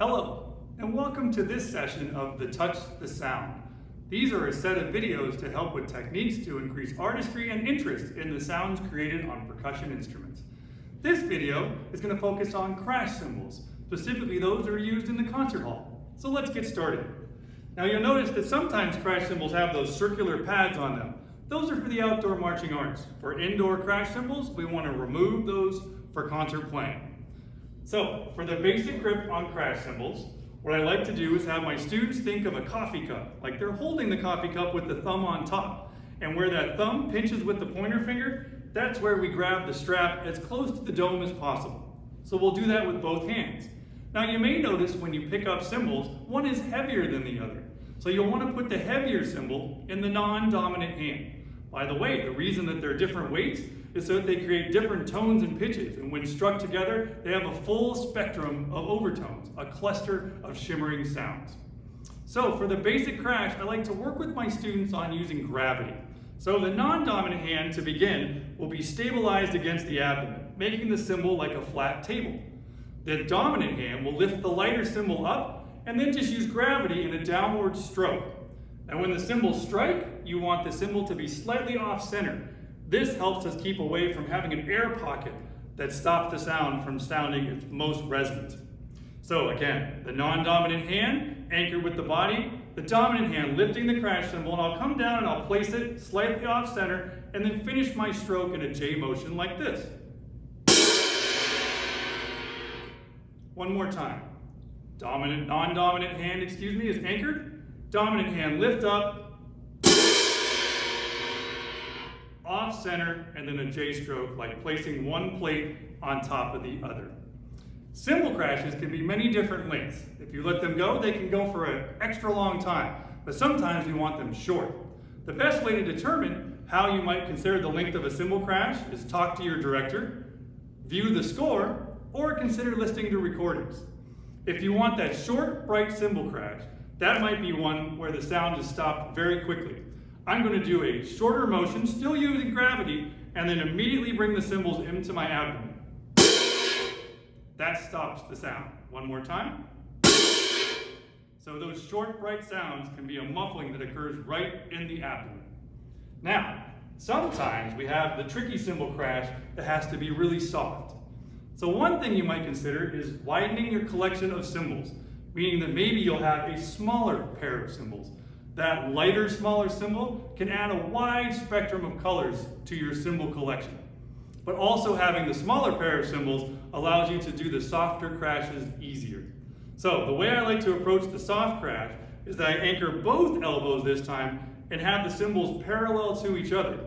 Hello, and welcome to this session of The Touch the Sound. These are a set of videos to help with techniques to increase artistry and interest in the sounds created on percussion instruments. This video is going to focus on crash cymbals, specifically those that are used in the concert hall. So let's get started. Now you'll notice that sometimes crash cymbals have those circular pads on them. Those are for the outdoor marching arts. For indoor crash cymbals, we want to remove those for concert playing. So, for the basic grip on crash cymbals, what I like to do is have my students think of a coffee cup, like they're holding the coffee cup with the thumb on top. And where that thumb pinches with the pointer finger, that's where we grab the strap as close to the dome as possible. So we'll do that with both hands. Now you may notice when you pick up cymbals, one is heavier than the other. So you'll want to put the heavier cymbal in the non-dominant hand. By the way, the reason that they're different weights is so that they create different tones and pitches, and when struck together, they have a full spectrum of overtones, a cluster of shimmering sounds. So for the basic crash, I like to work with my students on using gravity. So the non-dominant hand, to begin, will be stabilized against the abdomen, making the cymbal like a flat table. The dominant hand will lift the lighter cymbal up, and then just use gravity in a downward stroke. And when the cymbals strike, you want the cymbal to be slightly off-center. This helps us keep away from having an air pocket that stops the sound from sounding its most resonant. So again, the non-dominant hand anchored with the body, the dominant hand lifting the crash cymbal, and I'll come down and I'll place it slightly off-center and then finish my stroke in a J motion like this. One more time. Non-dominant hand, is anchored. Dominant hand lift up, off center, and then a J stroke, like placing one plate on top of the other. Cymbal crashes can be many different lengths. If you let them go, they can go for an extra long time, but sometimes we want them short. The best way to determine how you might consider the length of a cymbal crash is talk to your director, view the score, or consider listening to recordings. If you want that short, bright cymbal crash, that might be one where the sound is stopped very quickly. I'm going to do a shorter motion, still using gravity, and then immediately bring the cymbals into my abdomen. That stops the sound. One more time. So those short, bright sounds can be a muffling that occurs right in the abdomen. Now, sometimes we have the tricky cymbal crash that has to be really soft. So one thing you might consider is widening your collection of cymbals, meaning that maybe you'll have a smaller pair of cymbals. That lighter, smaller cymbal can add a wide spectrum of colors to your cymbal collection. But also having the smaller pair of cymbals allows you to do the softer crashes easier. So the way I like to approach the soft crash is that I anchor both elbows this time and have the cymbals parallel to each other.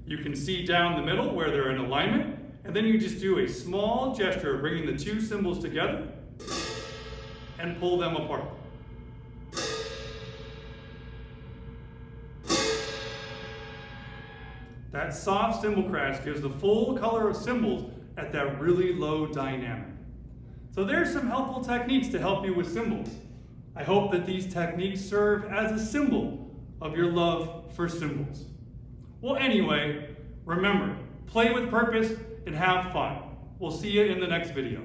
You can see down the middle where they're in alignment, and then you just do a small gesture of bringing the two cymbals together and pull them apart. That soft cymbal crash gives the full color of cymbals at that really low dynamic. So there's some helpful techniques to help you with cymbals. I hope that these techniques serve as a symbol of your love for cymbals. Well, anyway, remember, play with purpose and have fun. We'll see you in the next video.